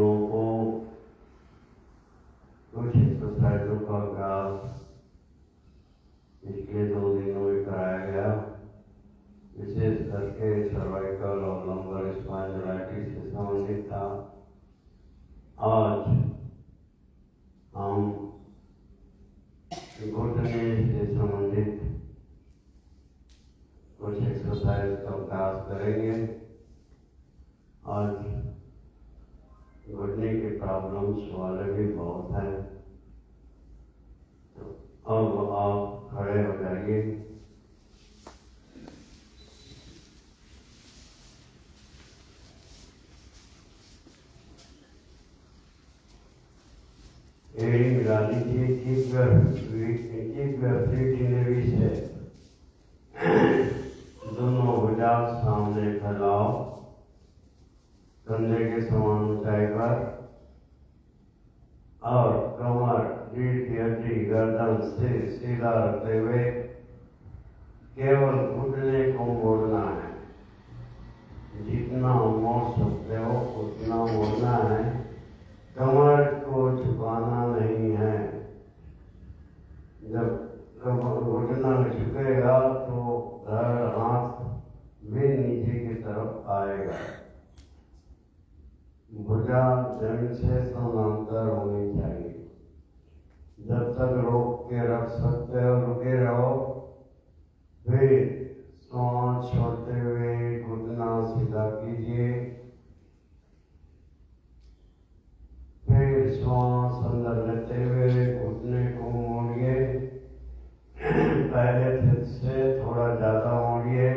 लोगों को कुछ एक्सरसाइजों का अभ्यास पिछले 2 दिनों में कराया गया। विशेष करके सर्वाइकल और लंबर स्पॉन्डिलाइटिस से संबंधित था। आज हम घुटने से संबंधित कुछ एक्सरसाइज का अभ्यास करेंगे। आज घुटने के प्रॉब्लम्स वाले भी बहुत हैं, तो अब आप खड़े हो जाइए। एड़ी मिला लीजिए, keep your feet in a V shape। दोनों भुजा सामने फैलाओ, कंधे के समान ऊंचाई पर, और कमर, रीढ़ की हड्डी, गर्दन से सीधा रखते हुए केवल घुटने को मोड़ना है। जितना मोड़ सकते हो उतना मोड़ना है, कमर को झुकाना नहीं है। जब घुटना झुकेगा तो हाथ भी नीचे की तरफ आएगा। भुजा जमीन से समांतर होनी चाहिए। जब तक रोक के रख सकते हो रुके रहो। फिर सांस छोड़ते हुए घुटना सीधा कीजिए। फिर सांस अंदर लेते हुए घुटने को मोड़िए। पहले से थोड़ा ज्यादा मोड़िए,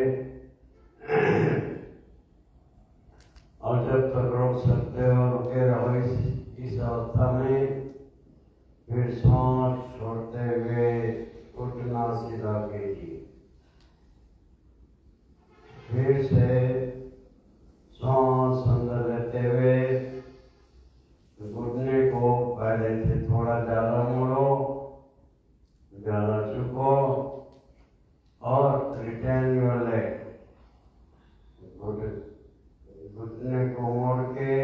और जब तक रोक सकते हो रुके रहो इस अवस्था में। फिर सांस छोड़ते हुए घुटना सीधा कीजिए। फिर से सांस अंदर लेते हुए घुटने को पहले से थोड़ा ज्यादा मोड़ो, ज्यादा झुको, और रिटेन योर लेग। घुटने को मोड़ के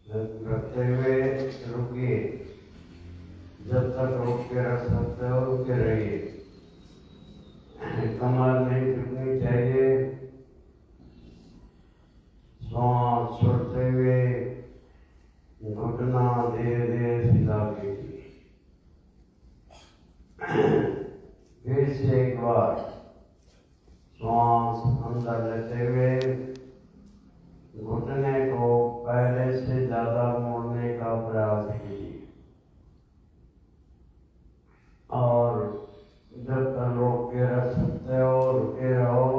रखते हुए रुकिए। जब तक रोक के रख सकते हो रुके रहिए। कमर नहीं झुकनी चाहिए। सांस छोड़ते हुए घुटना धीरे धीरे सीधा कीजिए। फिर से एक बार सांस अंदर लेते हुए घुटने को पहले से ज्यादा मोड़ने का प्रयास कीजिए, और जब तक रोक के रख सकते हो रुके रहो।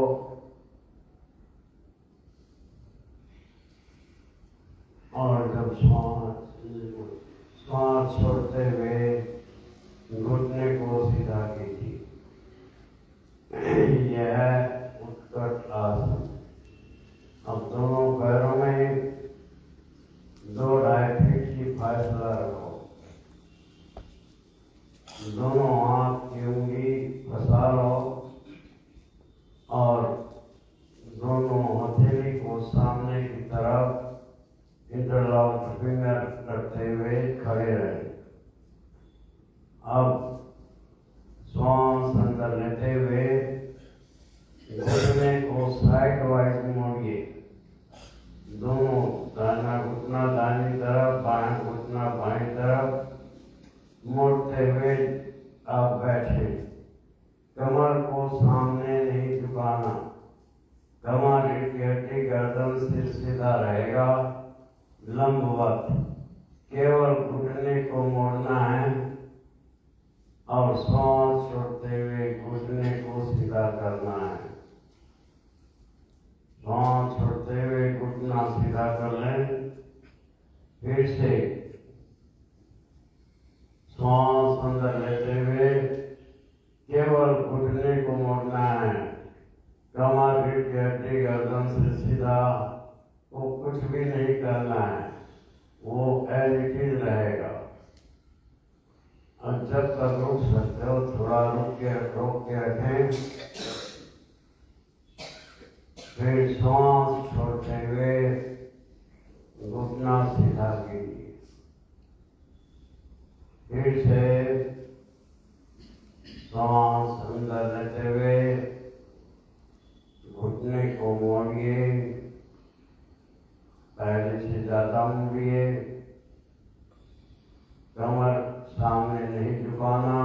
और जब सांस छोड़ते हुए घुटने को सीधा कीजिए। यह है उत्कट आसन। अब दोनों पैरों में 2-2.5 फीट की फासला रखो। दोनों हाथ की उंगली फंसा लो, और दोनों हथेली को सामने की तरफ इंटरलॉक फिंगर करते हुए खड़े रहे। अब सांस अंदर लेते हुए घुटने को साइड वाइज मोड़िए। दोनों, दाहिना घुटना दाहिनी तरफ, बायां घुटना बाईं तरफ मोड़ते हुए आप बैठे। कमर को सामने नहीं झुकाना। कमर, रीढ़ की हड्डी, गर्दन सिर सीधा रहेगा, लंबवत। केवल घुटने को मोड़ना है, और सांस छोड़ते हुए घुटने को सीधा करना है। सांस छोड़ते हुए घुटना सीधा कर लें। फिर से सांस अंदर लेते हुए केवल घुटने को मोड़ना है। कमर, रीढ़ की हड्डी, गर्दन से सीधा वो कुछ भी नहीं करना है, वो एज इट इज रहेगा। और जब तक रुक सकते हो थोड़ा रोक के रखें। फिर सांस छोड़ते हुए घुटना सीधा कीजिए। फिर से सांस अंदर लेते हुए घुटने को मोड़िए, पहले से ज्यादा मोड़िए, कमर सामने नहीं झुकाना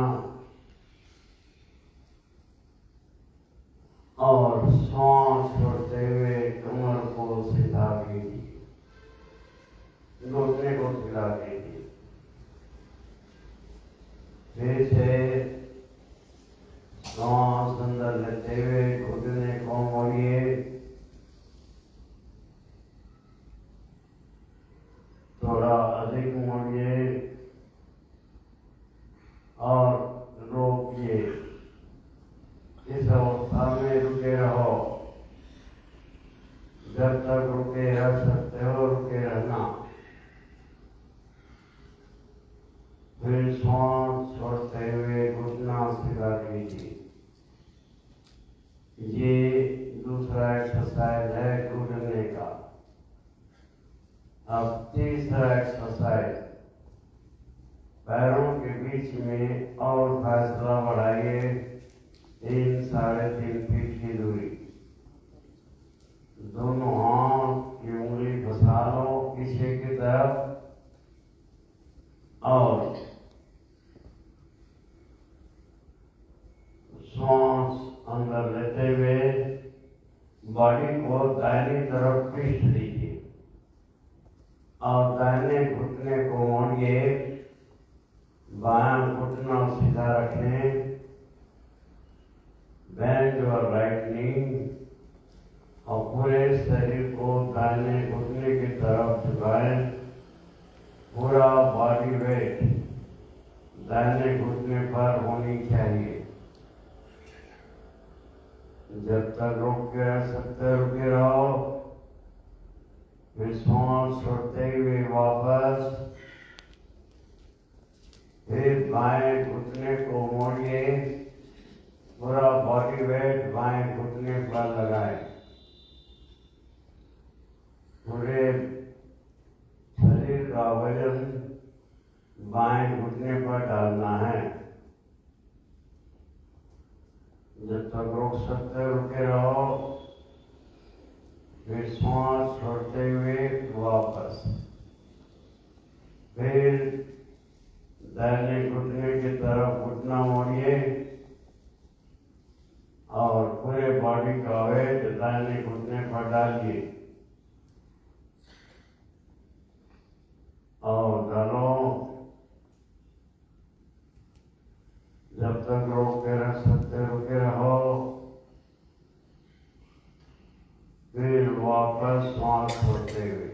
और सांस छोड़ते हुए कमर को सीधा कीजिए, घुटने को सीधा कीजिए। फिर से सांस अंदर लेते हुए घुटने को मोड़िए, थोड़ा अधिक मोड़िए और रोकिए। इस अवस्था में रुके रहो, जब तक रुके रह सकते हो रुके रहना। फिर सांस छोड़ते हुए घुटना सीधा कीजिए। ये दूसरा एक्सरसाइज है घुटने का। अब तीसरा एक्सरसाइज, पैरों के बीच में और फैसला बढ़ाइए 3-3.5 फीट की दूरी। दोनों हाथ की उंगली फंसा लो पीछे की तरफ और सांस अंदर लेते हुए बॉडी को दाहिनी तरफ पीस दीजिए और दाहिने घुटने को मोड़िए, बायां घुटना सीधा रखें, बेंड योर राइट नी और पूरे शरीर को दाहिने घुटने की तरफ झुकाएं। पूरा बॉडी वेट दाहिने घुटने पर होनी चाहिए। जब तक रोक के रह सकते रुके रहो। फिर सांस छोड़ते हुए वापस, फिर बाएं घुटने को मोड़िए, पूरा बॉडी वेट बाएं घुटने पर लगाए। पूरे शरीर का वजन बाएं घुटने पर डालना है। जब तक रोक सकते रुके रहो। फिर सांस छोड़ते हुए वापस, फिर दाहिने घुटने की तरफ घुटना मोड़िए और पूरे बॉडी का वेट दाहिने घुटने पर डालिए और डालो। जब तक रोक के रख सकते रुके रहो। फिर वापस सांस छोड़ते हुए,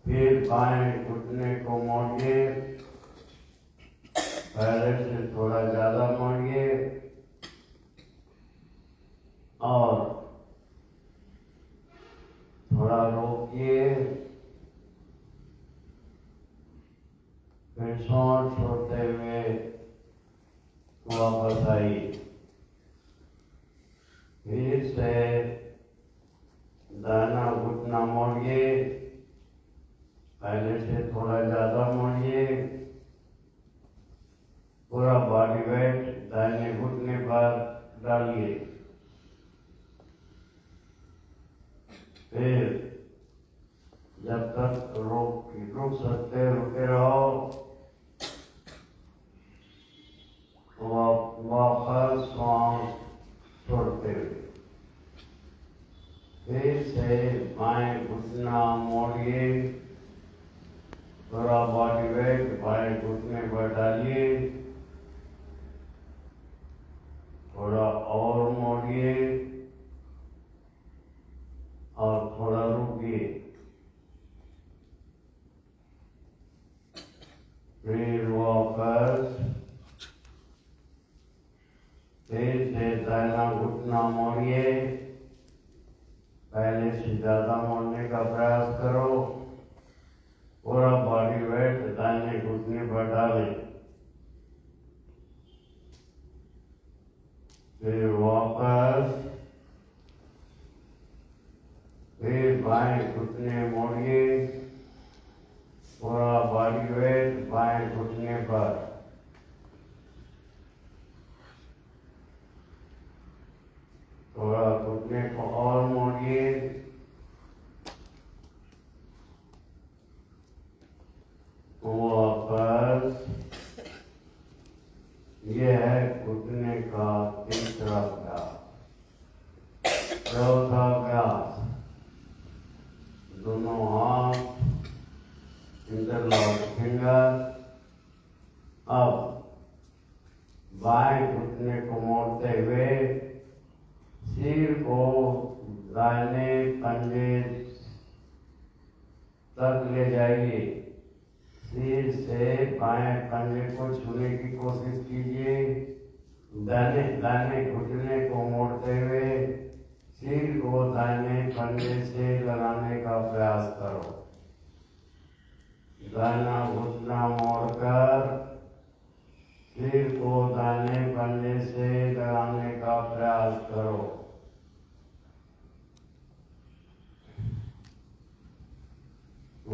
फिर बाएं घुटने को मोड़िए, पहले से थोड़ा ज्यादा मोड़िए और थोड़ा रोकिए। फिर सांस छोड़ते हुए वापस आइए। फिर से दाहिना घुटना मोड़िए, पहले से थोड़ा ज्यादा मोड़िए, पूरा बॉडी वेट दाहिने घुटने पर डालिए। फिर जब तक रुक सकते रुके रहो। वापस सांस छोड़ते हुए, फिर से बाएं घुटना मोड़िए, पूरा बॉडी वेट बाएं घुटने पर डालिए, थोड़ा और मोड़िए और थोड़ा रुकिए। फिर वापस, फिर से दाहिना घुटना मोड़िए, पहले से ज्यादा मोड़ने का प्रयास करो, पूरा बॉडी वेट दाहिने घुटने पर डालें। फिर वापस, फिर बाएं घुटने घुटने मोड़िए, पूरा बॉडी वेट बाएं घुटने पर। थोड़ा घुटने को और मोड़िए, वापस। यह है घुटने का तीसरा अभ्यास। चौथा अभ्यास, दोनों हाथ इंटरलॉक फिंगर। अब बाएं घुटने को मोड़ते हुए सिर को दाहिने पंजे तक ले जाइए। सिर से बाएं पंजे को छूने की कोशिश कीजिए। दाहिने घुटने को मोड़ते हुए सिर को दाहिने पंजे से लगाने का प्रयास करो। दाहिना घुटना मोड़कर सिर को दाहिने पंजे से लगाने का प्रयास करो।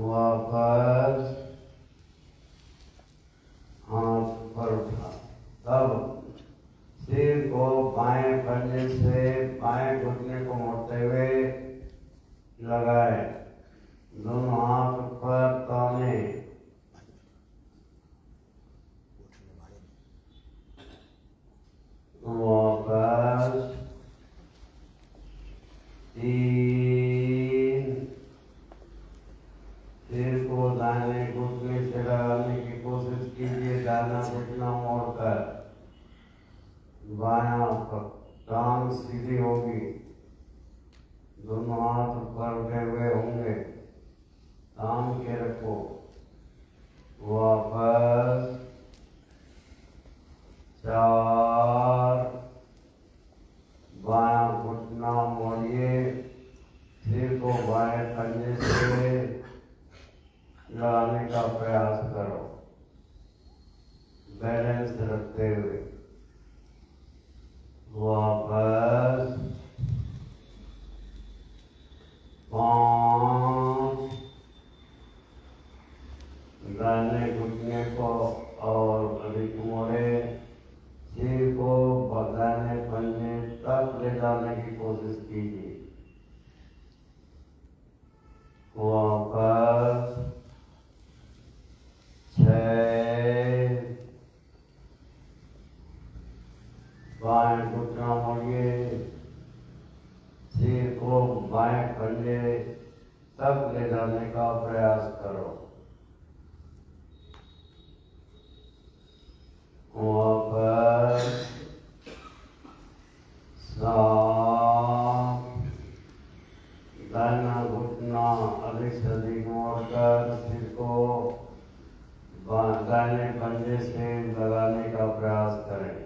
वापस हाथ पर उठा। तब सिर को बाएं पंजे से बाएं घुटने को मोड़ते हुए लगाए। दोनों हाथ पर ताने। वापस 3। सिर को दाहिने घुटने से लगाने की कोशिश कीजिए। दाहिना घुटना मोड़कर बायां टांग सीधी होगी। दोनों हाथ ऊपर उठे हुए होंगे। थाम के रखो। वापस 4। बायां घुटना मोड़िए। सिर को बाएं पंजे से लगाने का प्रयास करो, बैलेंस रखते हुए। वापस 5। दाहिने घुटने को और अधिक मोड़े। सिर को दाहिने पंजे तक ले जाने की कोशिश कीजिए। वापस 6। बाएं घुटना मोड़िए। सिर को बाएं पंजे तक ले जाने का प्रयास करो। वापस 7। दाहिना घुटना अधिक से अधिक मोड़कर सिर को दाहिने पंजे से लगाने का प्रयास करें।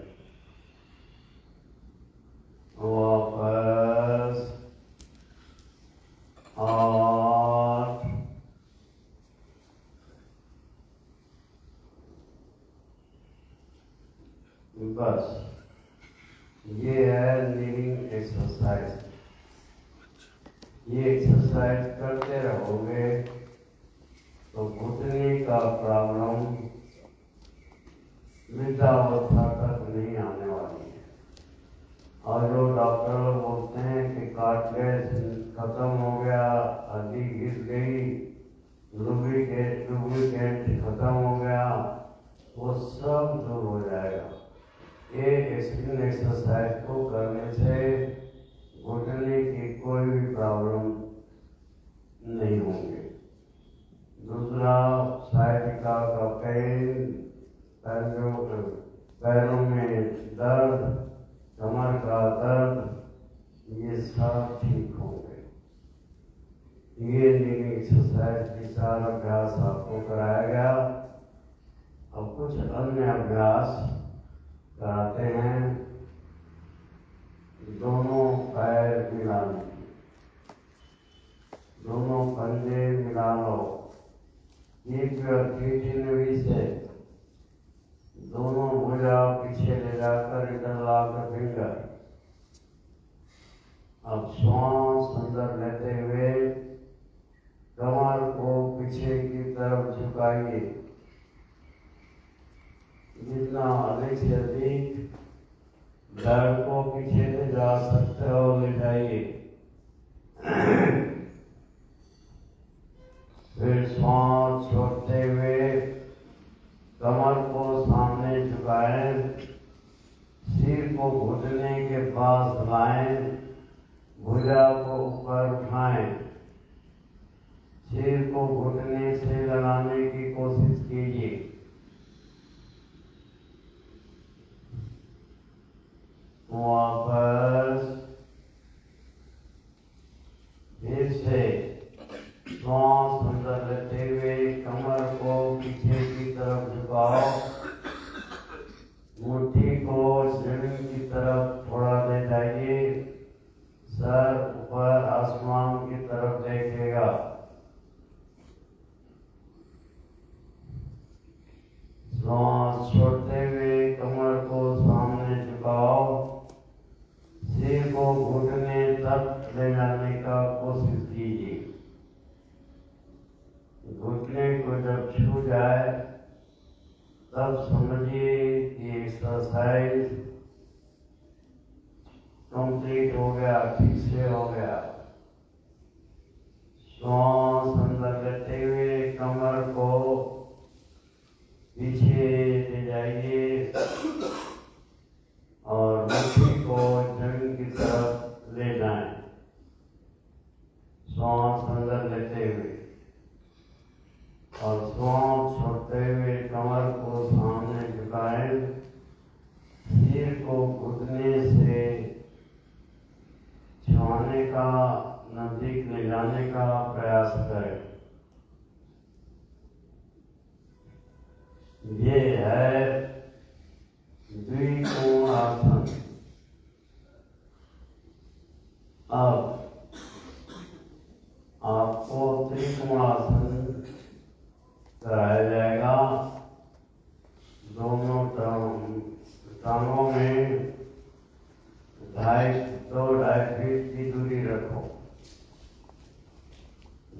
वापस 8। बस ये है नीडिंग एक्सरसाइज। ये एक्सरसाइज करते रहोगे तो घुटने का प्रॉब्लम वृद्धावस्था तक नहीं आने वाली है। और जो डॉक्टर लोग बोलते हैं कि कार्टिलेज खत्म हो गया, हड्डी घिस गई, लुब्रिकेंट खत्म हो गया, वो सब दूर हो जाएगा। इन एक्सरसाइज को करने से घुटने की कोई भी प्रॉब्लम नहीं होंगे। दूसरा, साइटिका का पेन, पैरों में दर्द, कमर का दर्द, ये सब ठीक होंगे। ये नीडिंग एक्सरसाइज की सारा अभ्यास आपको कराया गया। अब कुछ अन्य अभ्यास कराते हैं। दोनों पैर मिलाने, दोनों पंजे मिला लो। एक से दोनों भुजा पीछे ले जाकर इंटरलॉक फिंगर। अब श्वास अंदर लेते हुए तरफ झुकाइए। जितना अधिक से अधिक धड़ को पीछे ले जा सकते हो ले जाइए। फिर श्वास छोड़ते हुए कमर को सामने झुकाएं, सिर को घुटने के पास लाएं, भुजा को ऊपर उठाएं, सिर को घुटने से लगाने की कोशिश कीजिए। वापस फिर से श्वास अंदर लेते हुए कमर को पीछे की तरफ झुकाओ, मुट्ठी को जमीन की तरफ थोड़ा ले जाइए, सर ऊपर आसमान की तरफ देखेगा। श्वास छोड़ते हुए कमर को सामने झुकाओ, सिर को घुटने तक ले जाने का कोशिश कीजिए। घुटने को जब छू जाए तब समझिए कि एक्सरसाइज कंप्लीट हो गया, ठीक से हो गया। श्वास अंदर लेते हुए कमर को पीछे ले जाइए और मुट्ठी को जमीन की तरफ ले जाएं। श्वास अंदर लेते हुए और श्वास छोड़ते हुए कमर को सामने झुकाएं, सिर को घुटने से छुआने का, नजदीक ले जाने का प्रयास करें। ये है द्विकोण आसन। अब आपको त्रिकोण आसन कराया जाएगा। दोनों टांगों में 2.5 फीट की दूरी रखो।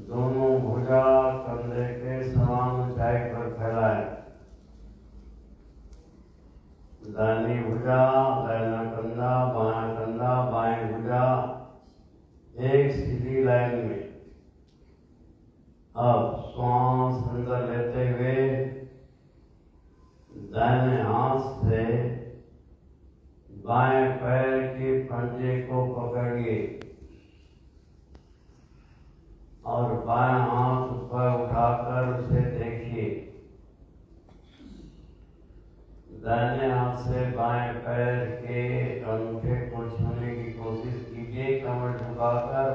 दोनों भुजा कंधे के समान ऊंचाई पर फैलाएं। दाहिनी भुजा, दाहिना कंधा, बायां कंधा, बाएं भुजा एक सीधी लाइन में। अब श्वास अंदर लेते हुए दाहिने हाथ से बाएं पैर के पंजे को पकड़िए और बाएं हाथ ऊपर उठाकर उसे देखिए। दाहिने हाथ से बाएं पैर के अंगूठे को छूने की कोशिश कीजिए। कमर झुकाकर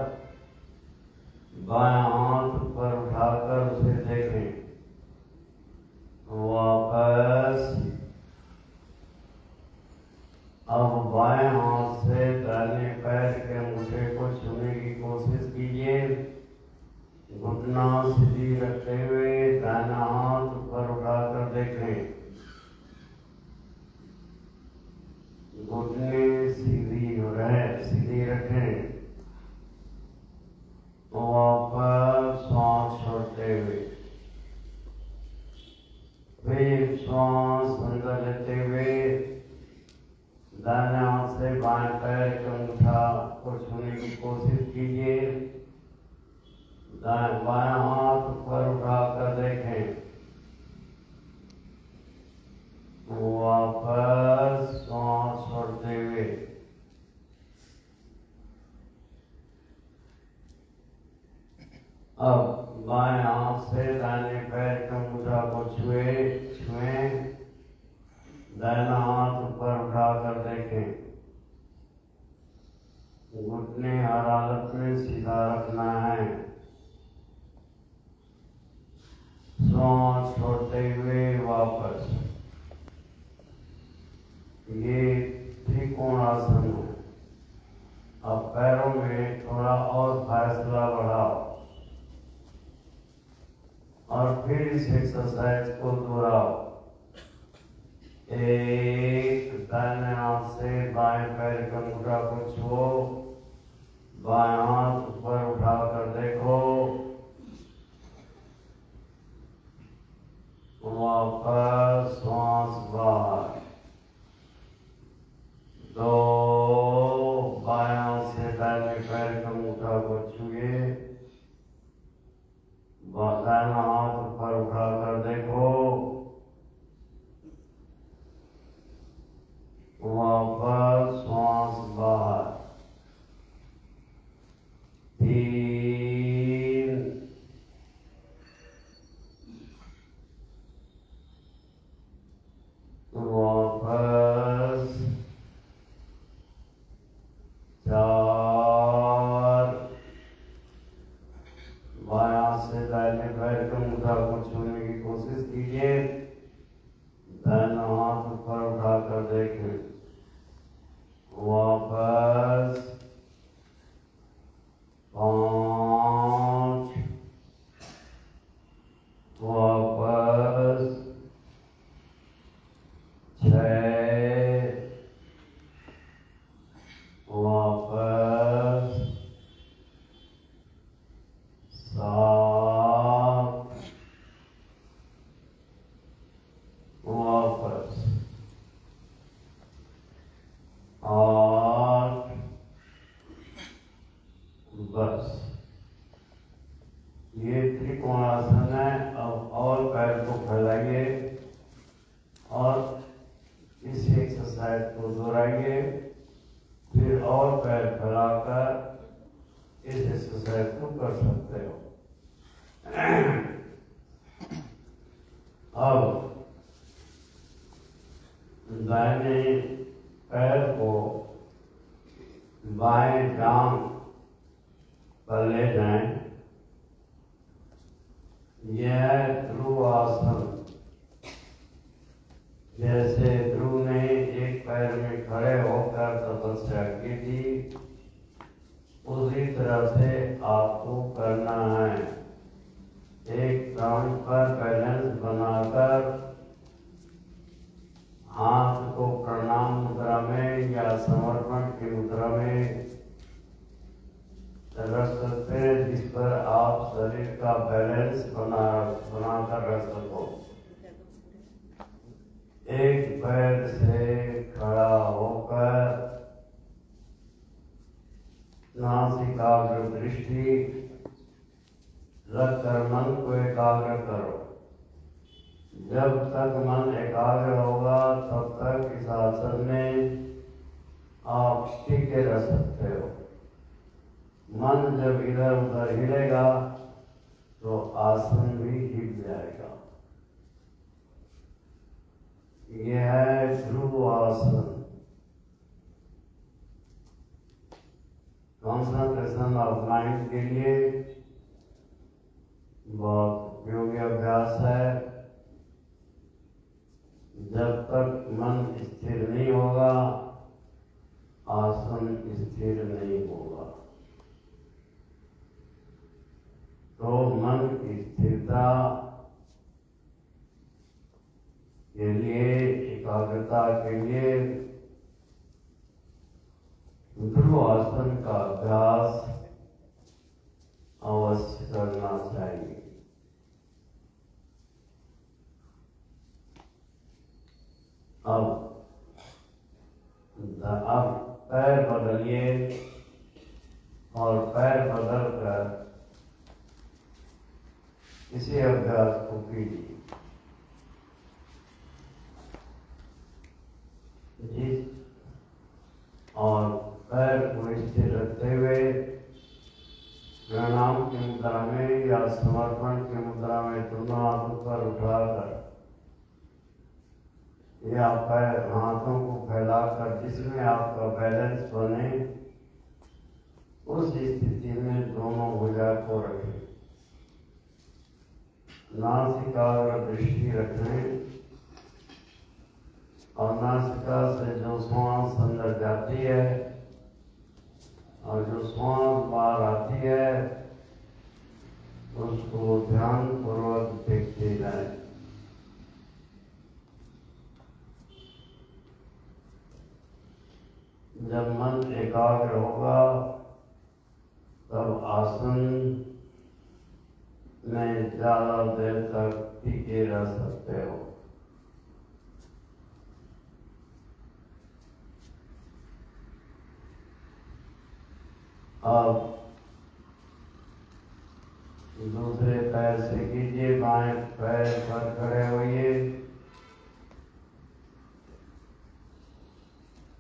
बाएं हाथ ऊपर उठाकर उसे देखें। वापस अब बाएं हाथ से दाहिने पैर के अंगूठे को छूने की कोशिश कीजिए। घुटना सीधी रखते हुए दाहिना हाथ ऊपर उठाकर देखें। घुटने सीधी रखें। वापस श्वास छोड़ते हुए फिर श्वास अंदर लेते हुए दाहिने हाथ से बाएं पैर के अंगूठा को छूने की कोशिश कीजिए। बायां हाथ ऊपर उठाकर देखें। वापस श्वास छोड़ते हुए अब बाएं हाथ से दाहिने पैर के अंगूठा को छुएं। दाहिना हाथ ऊपर उठाकर देखें। घुटने हर हालत में सीधा रखना है। श्वास छोड़ते हुए वापस। ये त्रिकोण आसन है। अब पैरों में थोड़ा और फैसला बढ़ाओ और फिर इस एक्सरसाइज को दोहराओ। एक, दाहिने हाथ से बाएं पैर के अंगूठा को छुओ, बाएं हाथ ऊपर उठाकर देखो। दाहिना हाथ ऊपर उठाकर देखो, वापस श्वास बाहर, 3, वापस 4, बायां से दाहिने पैर के मुद्रा को छूने की कोशिश कीजिए, दाहिना हाथ ऊपर उठाकर देखें, वापस 5, वापस 6, वापस 7, वापस 8, बस। ये त्रिकोणासन है। अब और पैर को फैलाइए और इस एक्सरसाइज को दोहराइए, फिर और पैर फैलाकर इस एक्सरसाइज को कर सकते हो। अब दाहिने पैर को बाएं जांघ पर ले जाएं। यह ध्रुव आसन। जैसे ध्रुव ने एक पैर में खड़े होकर तपस्या की थी, उसी तरह से आपको करना है। एक प्राण पर बैलेंस बनाकर हाथ को प्रणाम मुद्रा में या समर्पण की मुद्रा में रख सकते हैं, जिस पर आप शरीर का बैलेंस बनाकर रख सको। एक पैर से खड़ा होकर नासिकाग्र दृष्टि रखकर मन को एकाग्र करो। जब तक मन एकाग्र होगा तब तक इस आसन में आप टिके रह सकते हो। मन जब इधर उधर हिलेगा तो आसन भी हिल जाएगा। यह है ध्रुव आसन। कंसंट्रेशन ऑफ माइंड के लिए बहुत उपयोगी अभ्यास है। जब तक मन स्थिर नहीं होगा, आसन स्थिर नहीं होगा। तो मन की स्थिरता के लिए, एकाग्रता के लिए ध्रुव आसन का अभ्यास अवश्य करना चाहिए। अब पैर बदलिए और पैर बदलकर इसी अभ्यास को कीजिए। और पैर को स्थिर रखते हुए प्रणाम की मुद्रा में या समर्पण की मुद्रा में दोनों हाथों पर उठाकर या पैर हाथों को फैलाकर जिसमें आपका बैलेंस बने, उस स्थिति में दोनों भुजा को रखें। नासिकाग्र दृष्टि रखें और नासिका से जो श्वास अंदर जाती है और जो श्वास बाहर आती है उसको ध्यान पूर्वक देखते जाए। जब मन एकाग्र होगा तब आसन में ज्यादा देर तक टिके रह सकते हो। अब दूसरे पैर से कीजिए, बाएं पैर पर खड़े होइए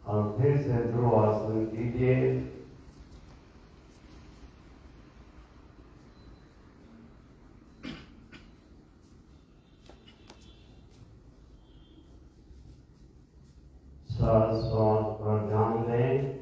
और फिर से ध्रुवासन कीजिए। श्वास पर ध्यान दें।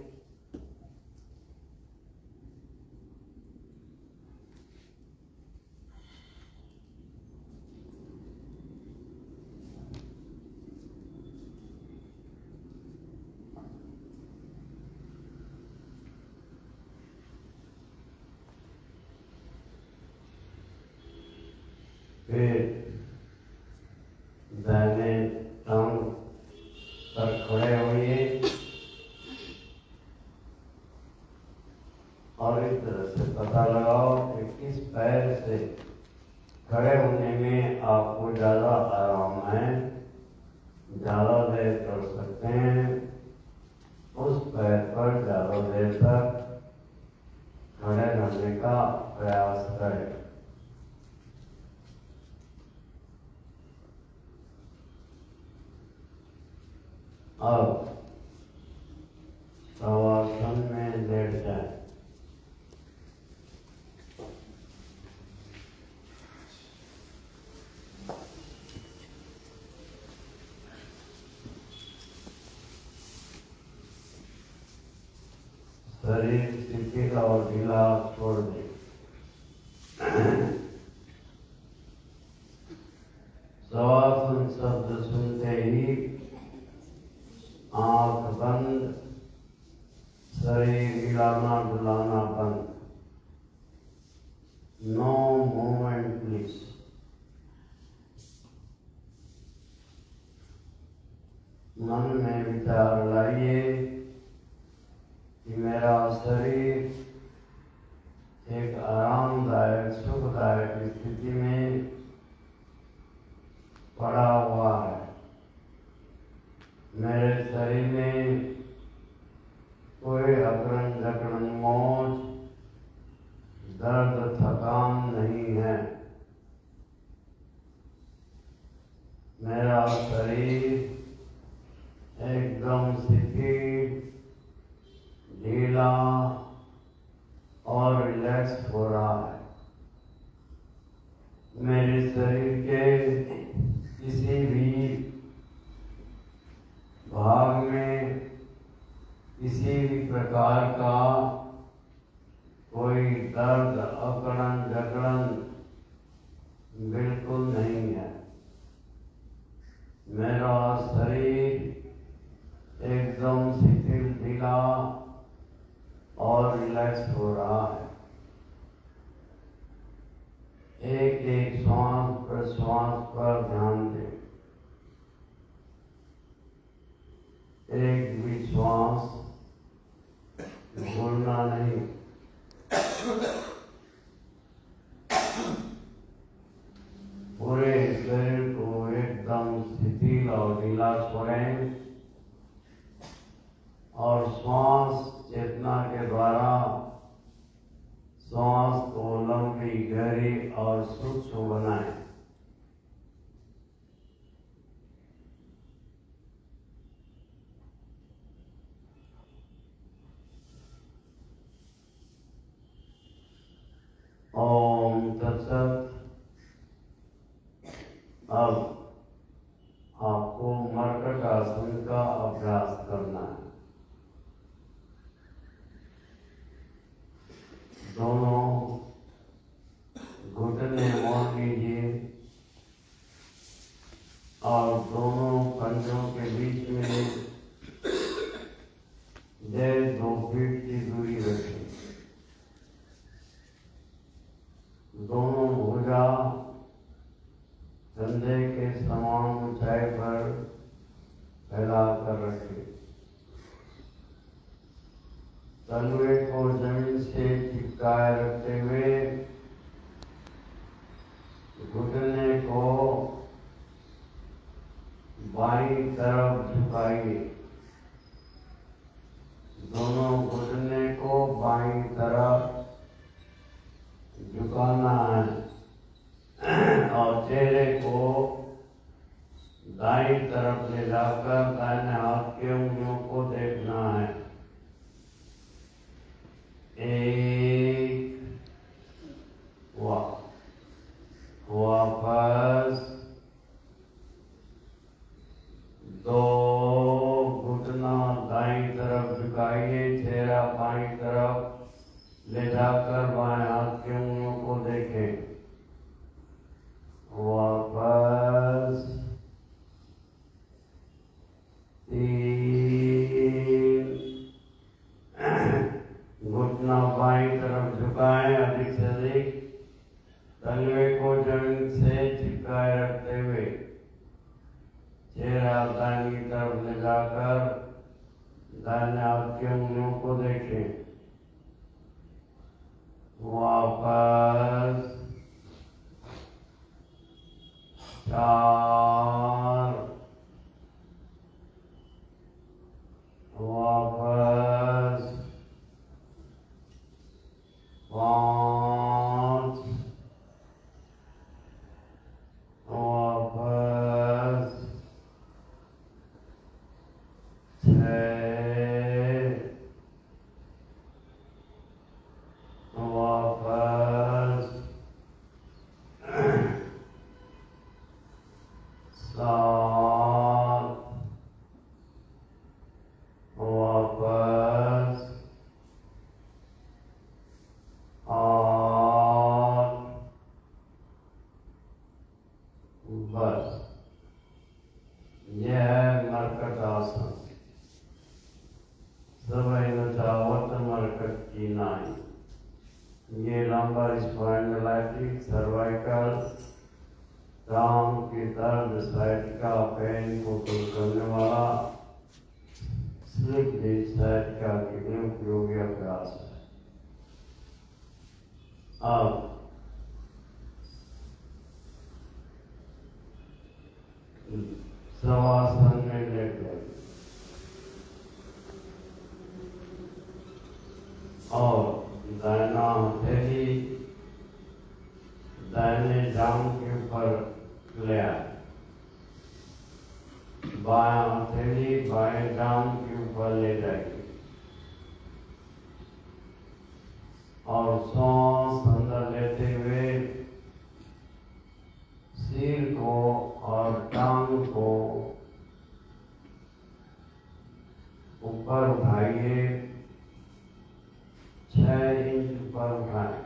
फिर दाहिने टांग पर खड़े होइए और इस तरह से पता लगाओ कि किस पैर से खड़े होने में आपको ज़्यादा आराम है, ज़्यादा देर कर सकते हैं। उस पैर पर ज़्यादा देर तक खड़े रहने का प्रयास करें। अब शवासन में लेट जाए। शरीर शिथिल और ढीला छोड़ दें। शवासन शब्द सुनते ही आंख बंद, शरीर हिलाना डुलाना बंद। No movement please. मन में विचार लाइए कि मेरा शरीर एक आरामदायक सुखदायक स्थिति में पड़ा हुआ है। मेरे शरीर में कोई अकड़न जकड़न मौज दर्द थकान नहीं है। मेरा शरीर एकदम शिथिल ढीला और रिलैक्स हो रहा है। मेरे शरीर के किसी भी भाग में किसी भी प्रकार का कोई दर्द अकड़न जकड़न बिल्कुल नहीं है। मेरा शरीर एकदम शिथिल ढीला और रिलैक्स हो रहा है। एक एक श्वास प्रश्वास पर ध्यान दें। एक भी श्वास भूलना नहीं। पूरे शरीर को एकदम शिथिल और ढीला छोड़ें और श्वास चेतना के द्वारा श्वास को लंबी गहरी और सूक्ष्म बनाएं। ओम तत्सत। अब आपको मर्कट आसन का अभ्यास करना है। दोनों घुटने मोड़ लीजिए और दोनों कंधों के बीच में 2 फीट की दूरी रखें। दोनों भुजा कंधे के समान ऊंचाई पर फैला कर रखें। तलवे को जमीन से चिपकाए रखते हुए घुटने को बाईं तरफ झुकाइए। दोनों घुटने को बाईं तरफ झुकाना है। और चेहरे को दाईं तरफ ले जाकर दाहिने हाथ के उंगलियों को देखना है। 1 वापस 2 घुटना दाईं तरफ झुकाइए, चेहरा बाईं तरफ ले जाकर बाएं हाथ के उंगलियों को देखें। वापस 3 घुटना बाईं तरफ झुकाएं, अधिक से अधिक तलवे को जमीन से चिपकाए रखते हुए चेहरा दाहिनी तरफ ले जाकर दाहिने हाथ के उंगलियों को देखें। वापस 4 वापस 5 वापस 6 वापस 7 वापस 8 बस। यह है मरकट आसन। सवै नचावत मरकट की नाई। ये लंबर स्पॉन्डिलाइटिस, सर्वाइकल, टांग की दर्द, साइटिका पेन को दूर करने वाला स्लिप डिस्क साइटिका के लिए उपयोगी अभ्यास है। अब शवासन में लेट गए और दाहिना हथेली दाहिने जांघ के ऊपर ले आए, बायां हथेली बाएं जांघ के ऊपर ले जाएगी और सांस अंदर लेते हुए सिर को और टांग को ऊपर उठाइए, 6 इंच ऊपर उठाएं।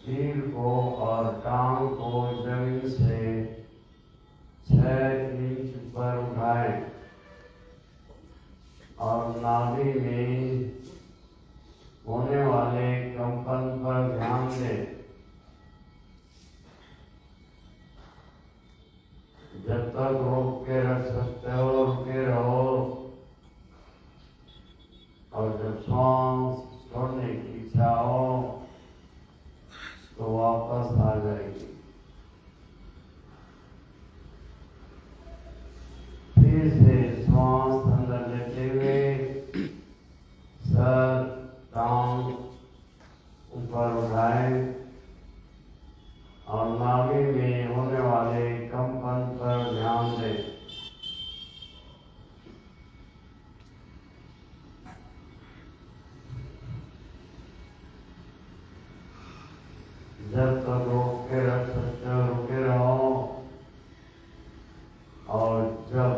सिर को और टांग को जमीन से 6 इंच ऊपर उठाएं और नाभि में होने वाले कंपन पर ध्यान दें। जब तक रोक के रख सकते हो रुके रहो और जब सांस छोड़ने की इच्छा हो तो वापस आ जाएगी। फिर से सांस अंदर लेते हुए सर टांग ऊपर उठाएं और नाभि में होने वाले कंपन पर ध्यान दें। जब तक रोक के रख सकते हो रुके रहो और जब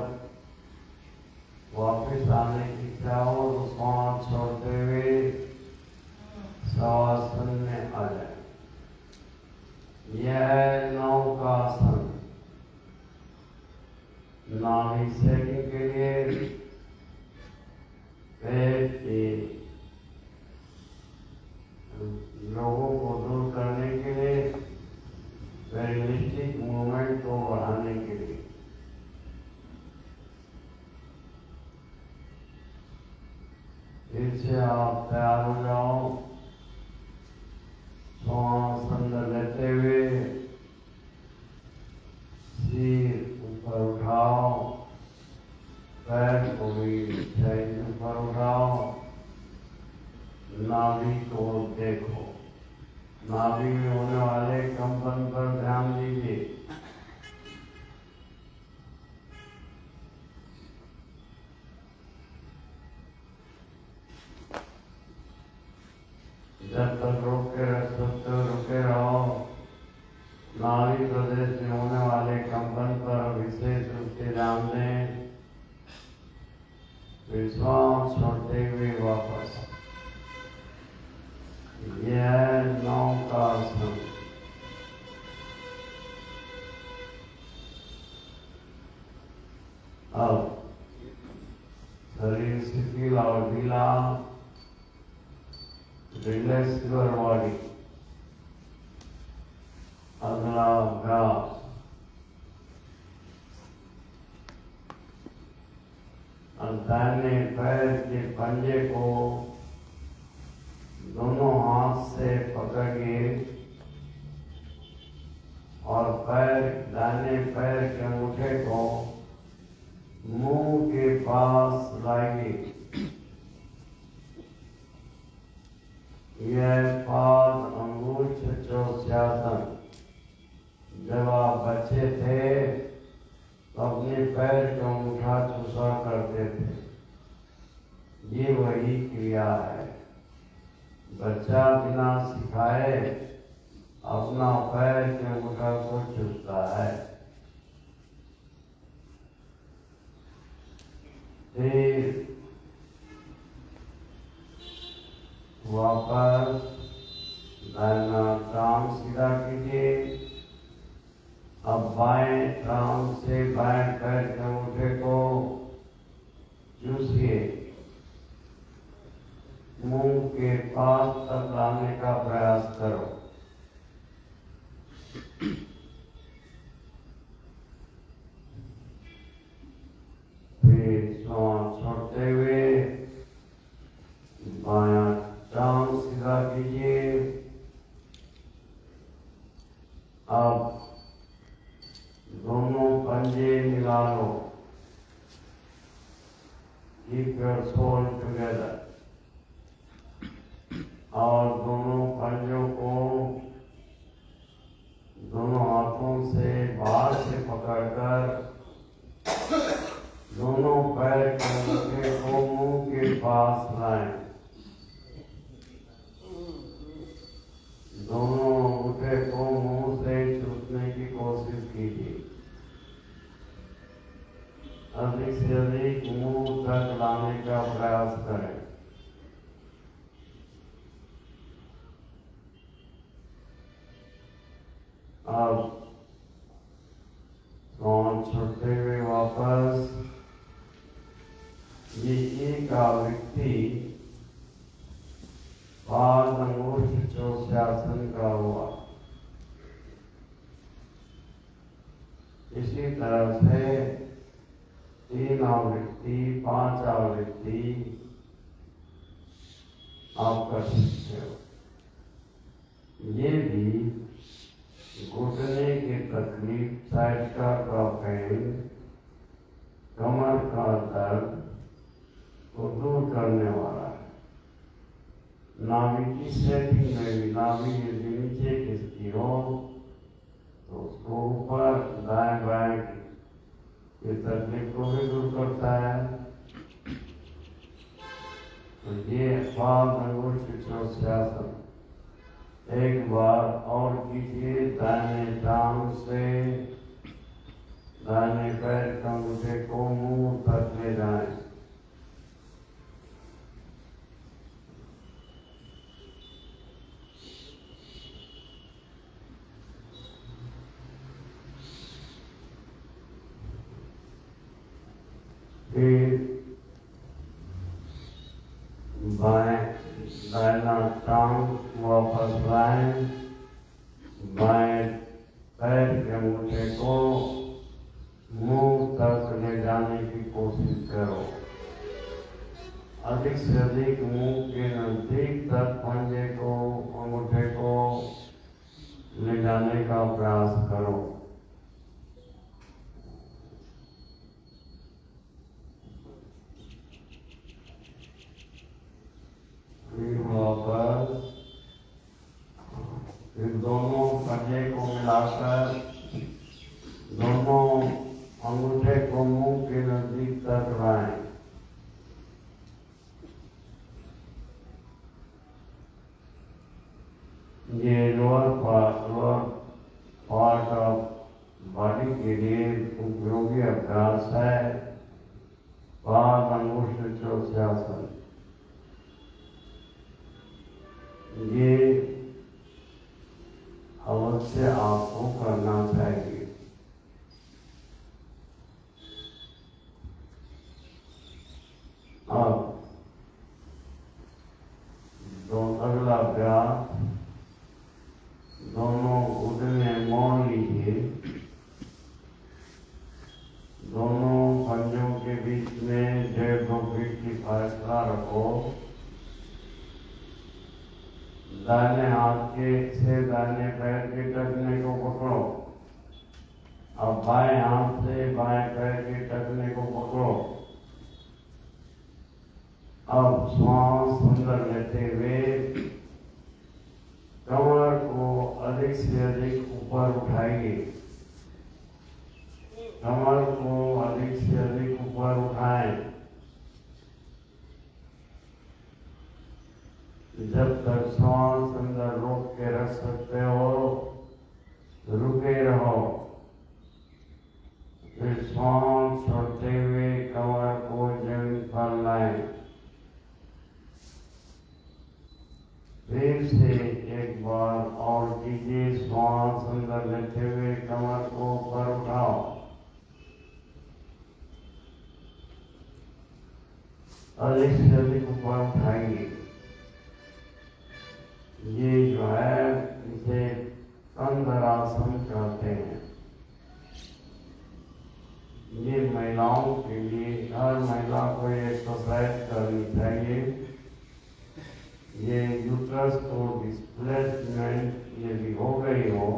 वापस आने की इच्छा हो तो सांस छोड़ते हुए शवासन में आ जाए। यह है नौकासन। नाभि सेटिंग के लिए पेट के लोगों को दूर करने के लिए, पेरिस्टिक मूवमेंट को बढ़ाने के लिए। फिर से आप तैयार हो जाओ। सांस अंदर लेते हुए सिर ऊपर उठाओ, पैर को भी 6 इंच ऊपर उठाओ, नाभि को देखो, नाभि नाभि में होने वाले कंपन पर ध्यान दीजिए। जब तक रोक के रख सकते हो रुके रहो। नाभि प्रदेश में होने वाले कंपन पर विशेष रूप से ध्यान दें। विश्वास छोड़ते हुए वापस। यह 9 का आसन। अब शरीर शिथिल और ढीला, रिलैक्स योर बॉडी। अगला अभ्यास, दाहिने पैर के पंजे को दोनों हाथ से पकड़िए और दाहिने पैर के अंगूठे को मुंह के पास लाइए। यह पाद अंगुष्ठ चौस्यासन। जब आप बच्चे थे तो अपने पैर का अंगूठा चूसा करते थे। ये वही क्रिया है। बच्चा बिना सिखाए अपना पैर के अंगूठा को चूसता है। फिर वापस दाहिना टांग सीधा कीजिए। अब बाएं टांग से बाएं पैर के अंगूठे को चूसिए। मुंह के पास तक लाने का प्रयास करो। फिर श्वास छोड़ते हुए बायां टांग सीधा कीजिए। अब दोनों पंजे मिला लो। Keep your sole together. और दोनों पंजों को दोनों हाथों से बाहर से पकड़कर दोनों पैर के अंगूठे को मुंह के पास लाएं। दोनों अंगूठे को मुंह से चूसने की कोशिश कीजिए। अधिक से अधिक मुंह तक लाने का प्रयास करें। अब सांस छोड़ते हुए वापस। ये एक आवृत्ति पाद अंगुष्ठ चौस्यासन का हुआ। इसी तरह से 3 आवृत्ति 5 आवृत्ति आप कर सकते हो। ये भी घुटने की तकलीफ, साइटिका का पेन, कमर का दर्द को दूर करने वाला है। नाभि की सेटिंग में भी नाभि यदि नीचे खिसकी हो तो उसको ऊपर दाएं बाएं की तकलीफ को भी दूर करता है। तो ये पाद अंगुष्ठ चौस्यासन एक बार और कीजिए। दाहिने टांग से दाहिने पैर के अंगूठे को मुंह तक ले जाएं। फिर दाहिना टांग वापस लाएं। बाएं पैर के अंगूठे को मुंह तक ले जाने की कोशिश करो। अधिक से अधिक मुंह के नजदीक तक पंजे को अंगूठे को ले जाने का प्रयास करो। फिर वापस, फिर दोनों पंजे को मिलाकर दोनों अंगूठे को मुंह के नजदीक तक लाएं। ये लोअर पार्ट ऑफ बॉडी के लिए उपयोगी अभ्यास है। पाद अंगुष्ठ चौस्यासन। ये अवश्य आपको करना चाहिए। अब अगला अभ्यास, दोनों घुटने मोड़ लीजिए। दोनों पंजों के बीच में 1.5 फीट की फासला रखो। दाहिने हाथ के से दाहिने पैर के टखने को पकड़ो। अब बाएं हाथ से बाएं पैर के टखने को पकड़ो। अब श्वास अंदर लेते हुए कमर को अधिक से अधिक ऊपर उठाइए। कमर को अधिक से अधिक ऊपर उठाएं। जब तक श्वास अंदर रोक के रख सकते हो रुके रहो। फिर श्वास छोड़ते हुए कमर को जमीन पर लाएं। फिर से एक बार और कीजिए। श्वास अंदर लेते हुए कमर को ऊपर उठाओ। अधिक से अधिक ऊपर उठाइए। ये जो है इसे कंधरासन कहते हैं। ये महिलाओं के लिए, हर महिला को ये एक्सरसाइज करनी चाहिए। ये यूट्रस को डिस्प्लेसमेंट यदि हो गई हो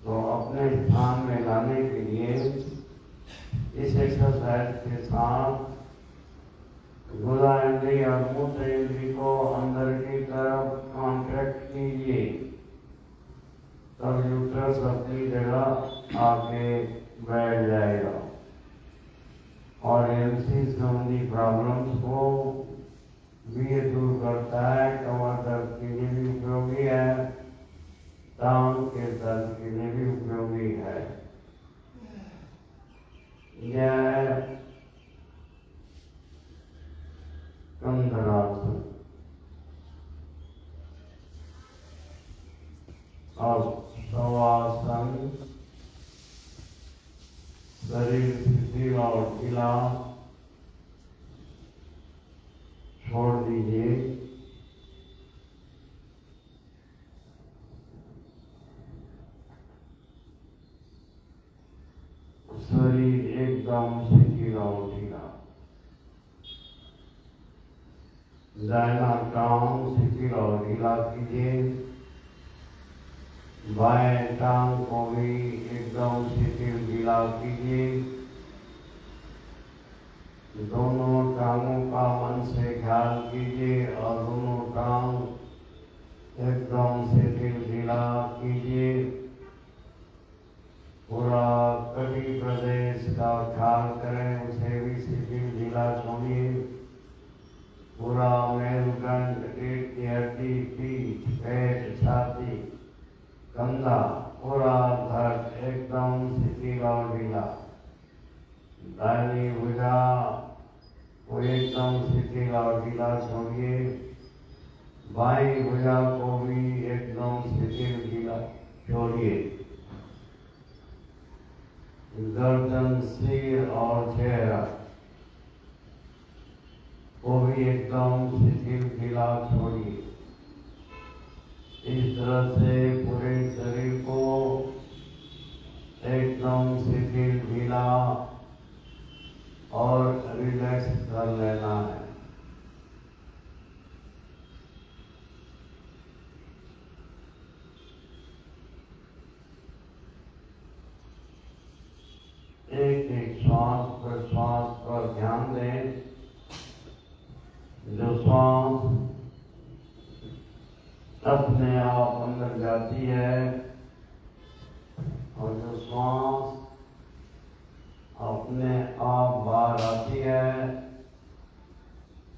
तो अपने स्थान में लाने के लिए इस एक्सरसाइज के साथ गुदा इंद्री और मूत्र इंद्री को अंदर की तरफ कॉन्ट्रैक्ट कीजिए। तब यूट्रस अपनी जगह आके बैठ जाएगा और एमसी संबंधी प्रॉब्लम्स को भी ये दूर करता है। कमर दर्द के लिए भी उपयोगी है, टांग के दर्द के लिए भी उपयोगी है। यह कंधरासन। अब शवासन, शरीर शिथिल और ढीला छोड़ दीजिए। शरीर एकदम शिथिल और ढीला। दाहिना टांग शिथिल और ढीला कीजिए। बाएं टांग को भी एकदम शिथिल ढीला कीजिए। दोनों टांगों का मन से ख्याल कीजिए और दोनों टांग एकदम शिथिल ढीला कीजिए। पूरा कटी प्रदेश का ख्याल करें, उसे भी शिथिल ढीला छोड़िए। पूरा मेरुदंड, पेट की हड्डी, पीठ, पेट, छाती, कंधा, पूरा धड़ एकदम शिथिल और ढीला। दाहिनी भुजा को एकदम शिथिल और ढीला छोड़िए। बाईं भुजा को भी एकदम शिथिल ढीला छोड़िए। गर्दन, सिर और चेहरा को भी एकदम शिथिल ढीला छोड़िए। इस तरह से पूरे शरीर को एकदम शिथिल ढीला और रिलैक्स कर लेना है। एक एक श्वास प्रश्वास पर ध्यान दें। जो श्वास अपने आप अंदर जाती है है और जो श्वास अपने आप बाहर आती है,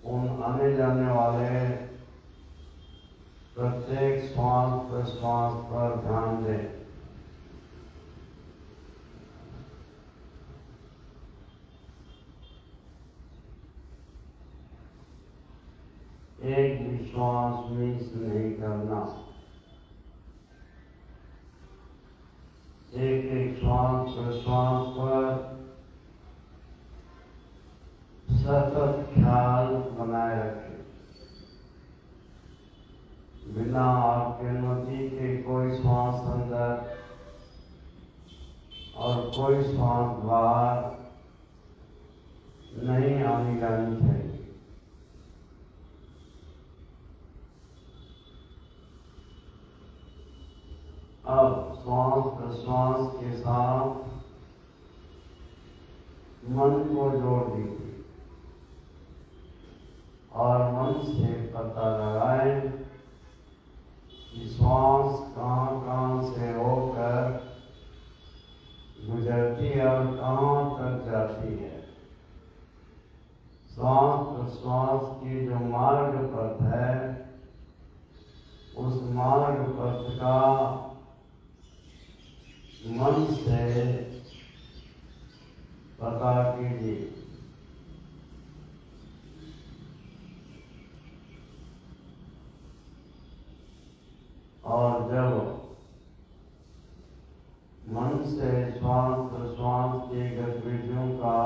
उन आने जाने वाले प्रत्येक श्वास प्रश्वास पर ध्यान दें। एक भी श्वास मिस नहीं करना। एक एक श्वास प्रश्वास पर सतत ख्याल बनाए रखें। बिना आपकी अनुमति के कोई श्वास अंदर और कोई श्वास बाहर नहीं आनी जानी चाहिए। अब श्वास प्रश्वास के साथ मन को जोड़ दीजिए और मन से पता लगाएं कि श्वास कहाँ कहाँ से होकर गुजरती है और कहाँ तक जाती है। श्वास प्रश्वास की जो मार्ग पथ है, उस मार्ग पथ का मन से पता कीजिए। और जब मन से श्वास प्रश्वास की गतिविधियों का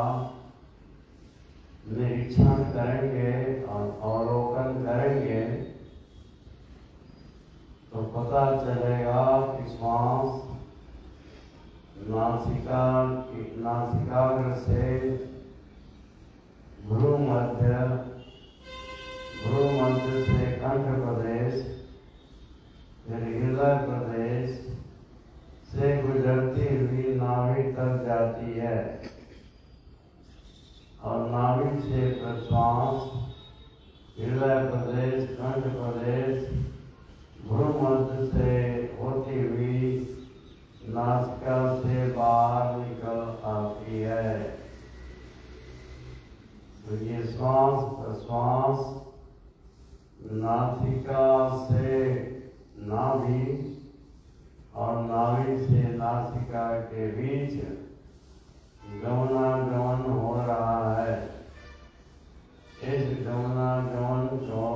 निरीक्षण करेंगे और अवलोकन करेंगे, तो पता चलेगा कि श्वास नासिकाग्र से भ्रूमध्य से कंठ प्रदेश, फिर हृदय प्रदेश से गुजरती हुई नाभि तक जाती है और नाभि से प्रश्वास हृदय प्रदेश, कंठ प्रदेश, भ्रूमध्य से होती हुई नासिका से बाहर निकल आती है। तो ये श्वास प्रश्वास नासिका से नाभि और नाभि से नासिका के बीच गमनागमन हो रहा है। इस गमनागमन को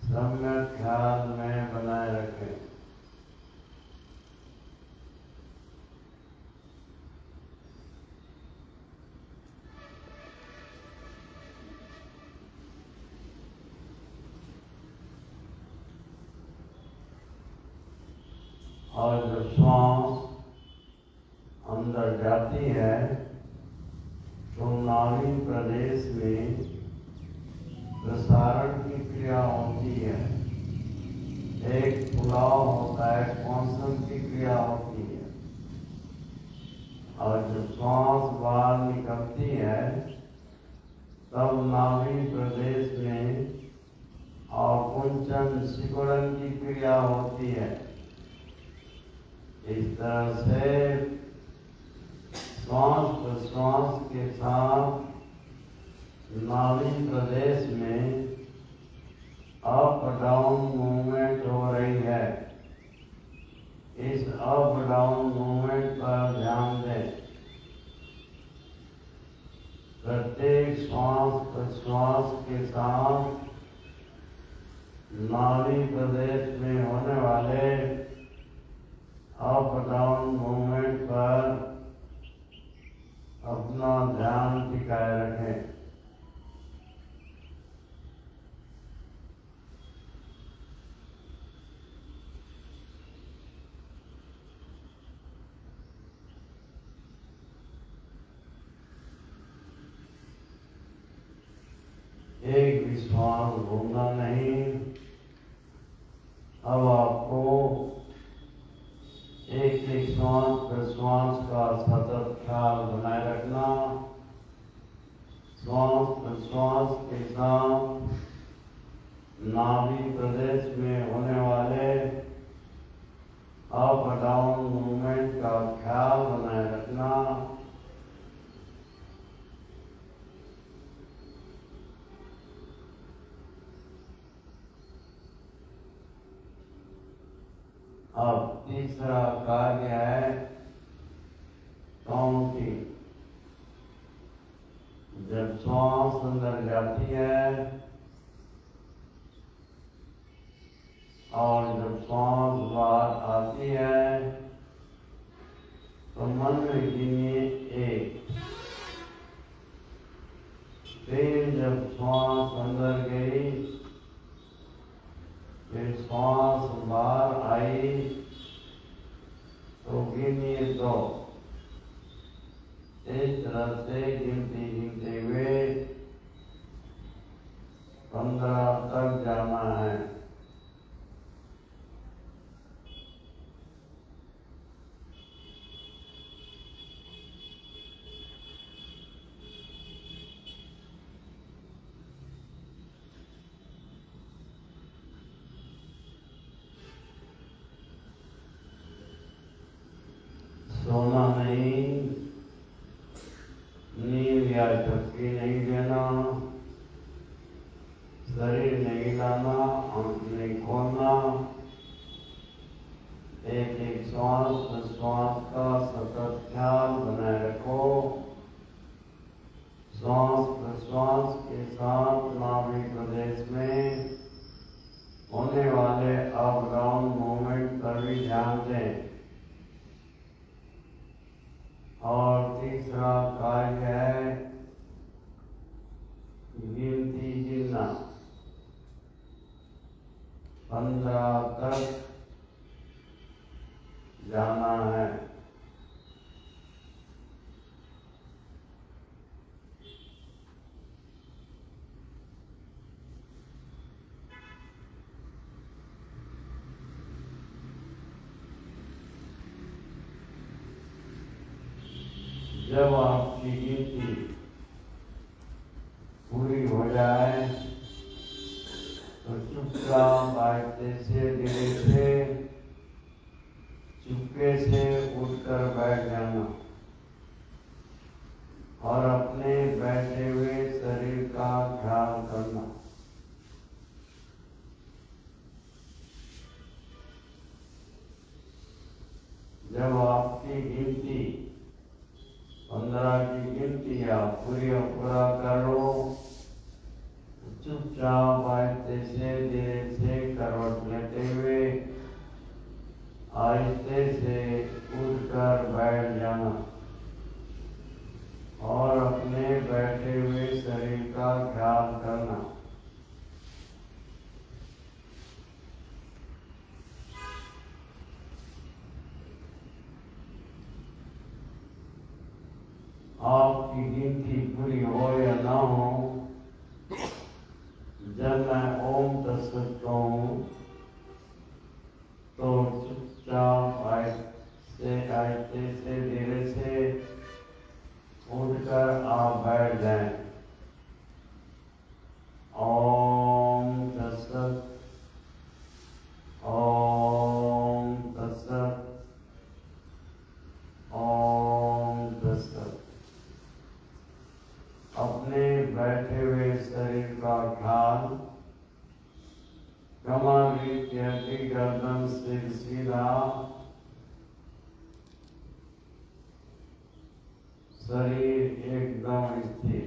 सम्यक ख्याल में बनाए रखें। और जब श्वास अंदर जाती है तो नाभि प्रदेश में प्रसारण की क्रिया होती है। एक फुलाव होता है, एक्सपांशन की क्रिया होती है। और जब श्वास बाहर निकलती है तब नाभि प्रदेश में अकुंचन सिकुड़न की क्रिया होती है। इस तरह से श्वास प्रश्वास के साथ नाभि प्रदेश में अप डाउन मूवमेंट हो रही है। इस अप डाउन मूवमेंट पर ध्यान दें। प्रत्येक श्वास प्रश्वास के साथ नाभि प्रदेश में होने वाले अप डाउन मूवमेंट पर अपना ध्यान टिकाए रखें। एक भी श्वास भूलना नहीं। अब आपको एक एक श्वास प्रश्वास का सतत ख्याल बनाए रखना। श्वास प्रश्वास के साथ नाभि प्रदेश में होने वाले अप डाउन मूवमेंट का ख्याल बनाए रखना। अब तीसरा कार्य है काउंटिंग। जब श्वास अंदर जाती है और जब श्वास बाहर आती है तो मन में गिनिए 1। फिर जब श्वास अंदर गई फिर श्वास बाहर आई तो गिनिए 2। इस तरह से गिनती गिनते हुए 15 तक जाना है। सोना नहीं, नींद या झपकी नहीं देना, शरीर नहीं हिलाना, आंख नहीं खोलना। एक एक श्वास प्रश्वास का सतत ख्याल बनाए रखो। श्वास प्रश्वास के साथ नाभि प्रदेश में होने वाले अप डाउन मूवमेंट पर भी ध्यान दें। और तीसरा कार्य है गिनती गिनना। 15 तक जाना है। जब आपकी गिनती पूरी हो जाए तो चुपचाप आहिस्ते से धीरे से चुपके से उठकर बैठ जाना और अपने बैठे हुए शरीर का ख्याल करना। जब आपकी गिनती 15 की गिनती आप पूरा करो, चुपचाप आहिस्ते से धीरे से करवट लेते हुए आहिस्ते से उठकर बैठ जाना और अपने बैठे हुए शरीर का ख्याल करना। आपकी गिनती पूरी हो या ना हो, जब मैं ओम तत्सत कहूं तो चुपचाप आहिस्ते से धीरे से उठकर आप बैठ जाएं। ओम तत्सत, ओम तत्सत, ओम तत्सत। अपने बैठे हुए शरीर का ख्याल, कमर गर्दन सिर सीधा, शरीर एकदम स्थिर।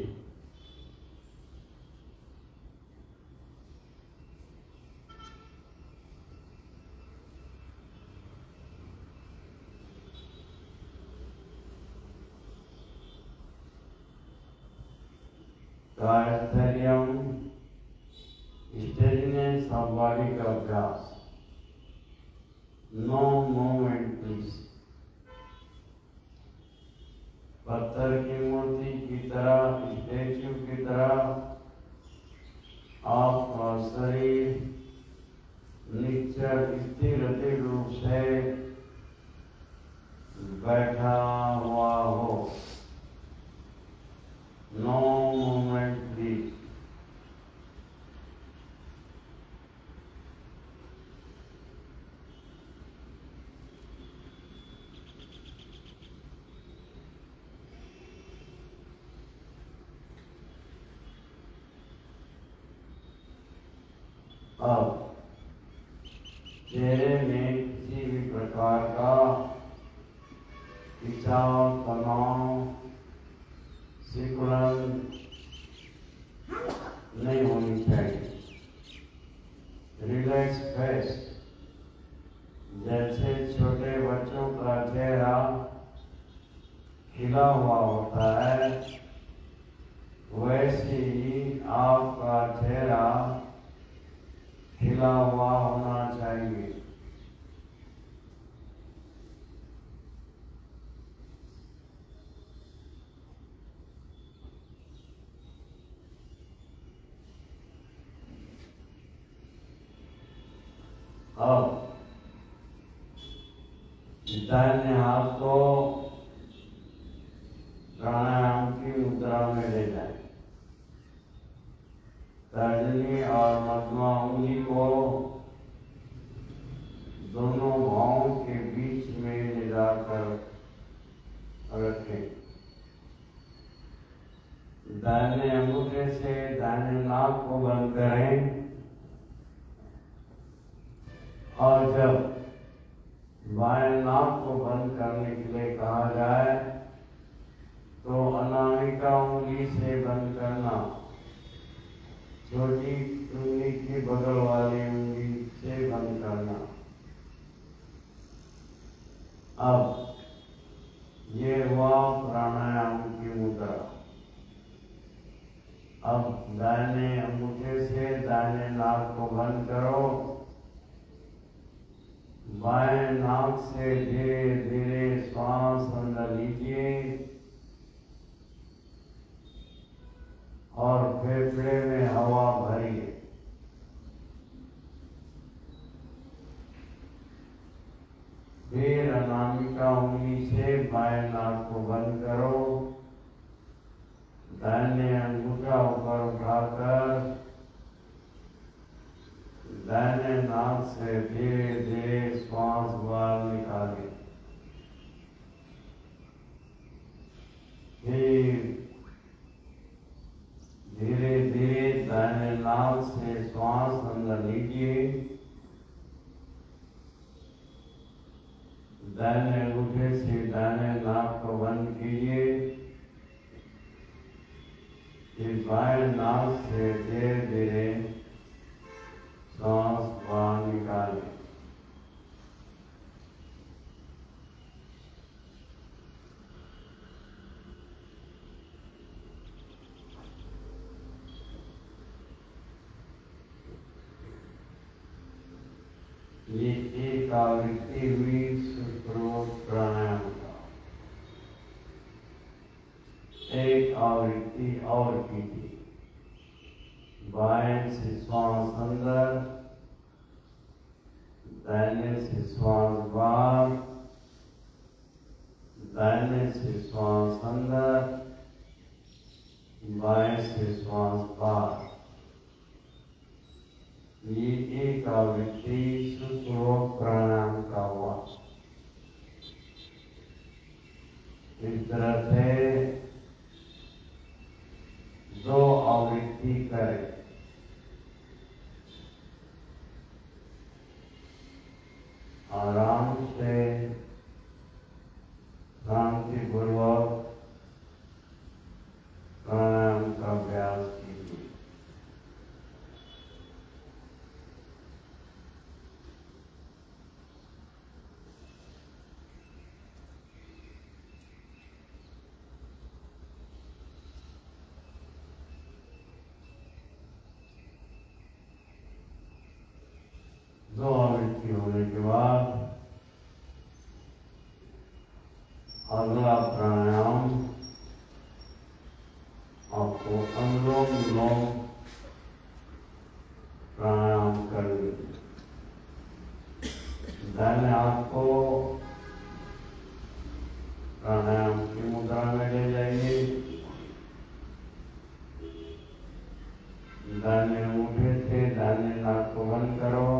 कायस्थैर्यम, स्टेडीनेस ऑफ बॉडी का अभ्यास। No movement please. पत्थर की मूर्ति की तरह, स्टैच्यू की तरह आपका शरीर निश्चल स्थिर रूप से बैठा हुआ हो। No movement please. अब चेहरे में किसी भी प्रकार का खिंचाव, तनाव, सिकुड़न नहीं होनी चाहिए। रिलैक्स फेस, जैसे छोटे बच्चों का चेहरा खिला हुआ होता है, वैसे ही आपका चेहरा खिला हुआ होना चाहिए। अब दाहिने हाथ को प्राणायाम की मुद्रा में ले जाए। तर्जनी और मध्यमा उंगली को दोनों भावों के बीच में ले जाकर रखें। दाहिने अंगूठे से दाहिने नाक को बंद करें और जब बाएं नाक को बंद करने के लिए कहा जाए तो अनामिका उंगली से बंद करना, छोटी उंगली की बगल वाली उंगली से बंद करना। अब ये हुआ प्राणायाम की मुद्रा। अब दाहिने अंगूठे से दाहिने नाक को बंद करो, बाएं नाक से धीरे धीरे श्वास अंदर लीजिए और फेफड़े में हवा भरिए। फिर अनामिका उंगली से बाएं नाक को बंद करो, दाहिने अंगूठा ऊपर उठाकर दाहिने नाक से धीरे धीरे श्वास बाहर निकालें। फिर धीरे धीरे दाहिने नाक से श्वास अंदर लीजिए, दाहिने अंगूठे से दाहिने नाक को बंद कीजिए। फिर बाएं नाक से धीरे धीरे सांस बाहर निकालें। ये एक आवृत्ति हुई सुप्रोक्त प्राणायाम का। एक आवृत्ति और कीजिए। बाएं से श्वास अंदर, दाहिने से श्वास बाहर, दाहिने से श्वास अंदर, बाएं से श्वास बाहर। ये एक आवृत्ति सुप्रोक्त प्राणायाम का हुआ। इस तरह से 2 आवृत्ति करें। आराम से शांतिपूर्वक प्राणायाम का अभ्यास कीजिए। दो आवृत्ति होने के बाद अगला प्राणायाम आपको अनुलोम विलोम प्राणायाम करनी। दाहिने हाथ को प्राणायाम की मुद्रा में ले जाइए। दाहिने अंगूठे से दाहिने नाक को बंद करो,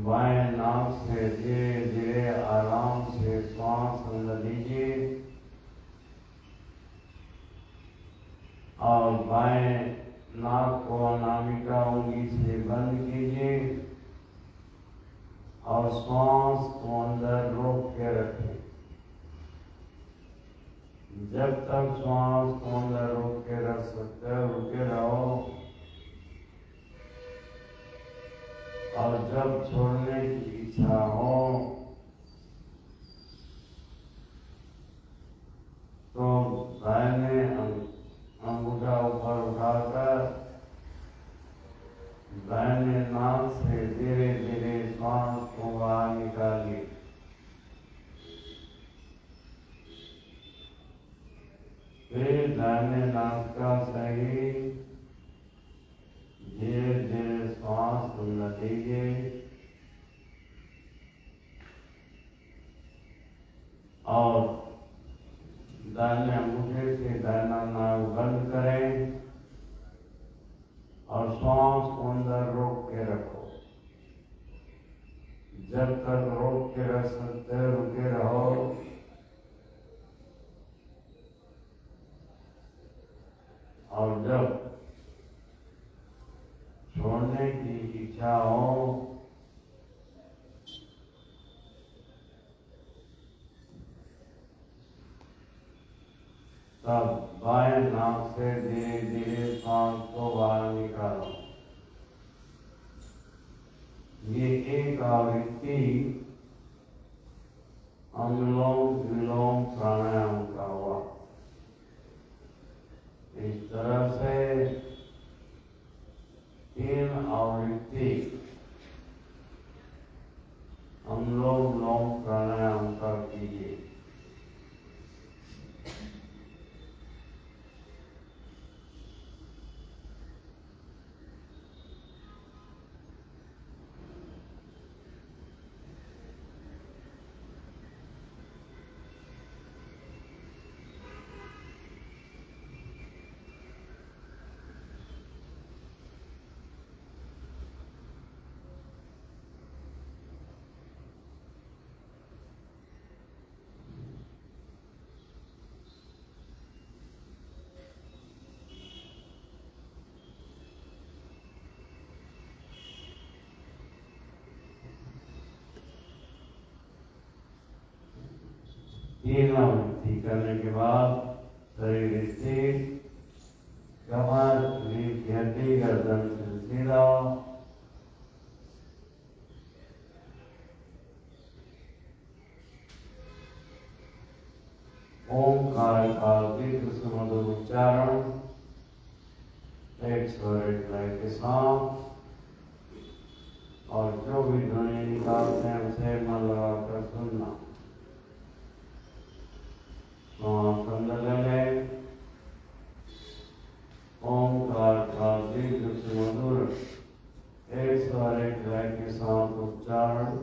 बाएं नाक से धीरे धीरे आराम से श्वास अंदर लीजिए और बाएं नाक को अनामिका उंगली से बंद कीजिए और श्वास को अंदर रोक के रखें। जब तक श्वास को अंदर रोक के रख सकते हो रुके रहो, और जब छोड़ने की इच्छा हो तो दाहिने अंगूठा ऊपर उठाकर दाहिने नाक से धीरे धीरे श्वास को बाहर निकालिए। फिर दाहिने नाक का सही धीरे धीरे श्वास अंदर लीजिए और दाहिने अंगूठे से दाहिना नाक बंद करें और श्वास को अंदर रोक के रखो। जब तक रोक के रख सकते हो रुके रहो, और जब छोड़ने की इच्छा हो तब बाएं नाक से धीरे धीरे श्वास को बाहर निकालो। ये एक आवृत्ति अनुलोम विलोम प्राणायाम का हुआ। इस तरह से 3 आवृत्ति अनुलोम विलोम प्राणायाम का कीजिए। तीन आवृत्ति करने के बाद शरीर स्थिर, कमर रीढ़ की हड्डी गर्दन से सीधा, ओंकार का दीर्घ सुमधुर उच्चारण 108 लय के साथ, और जो भी ध्वनि निकालते हैं उसे मन लगाकर सुनना। ओंकार का दीर्घ सुमधुर 108 लय के साथ उच्चारण,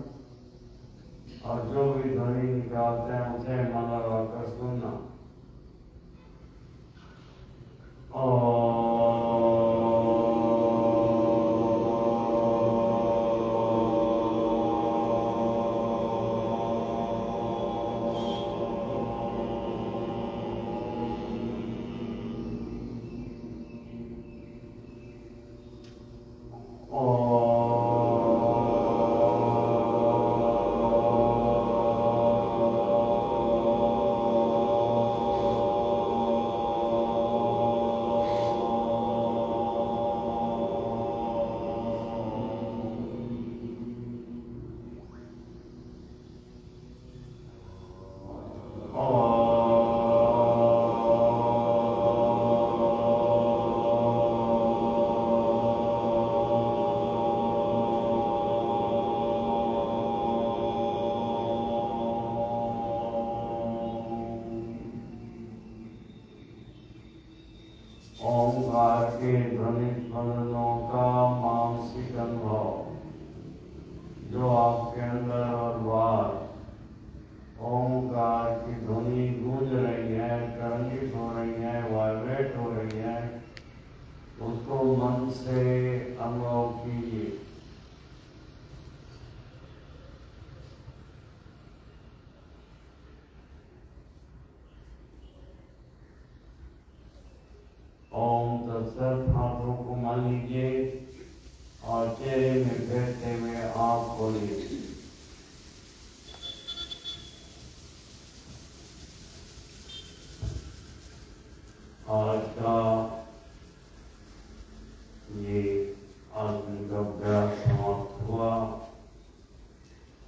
और जो भी ध्वनि निकालते हैं उसे मन लगाकर सुनना। ओंकार के ध्वनि स्मरणों का मानसिक अनुभव जो आपके अंदर और बाहर ओंकार की ध्वनि गूंज रही है, तरंगित हो रही है, वाइब्रेट हो रही है, उसको मन से अनुभव कीजिए। ओम तत्सत। हाथों को बोलिए। आज का ये आदमी का अभ्यास समाप्त हुआ।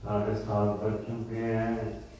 7:30 बज चुके हैं।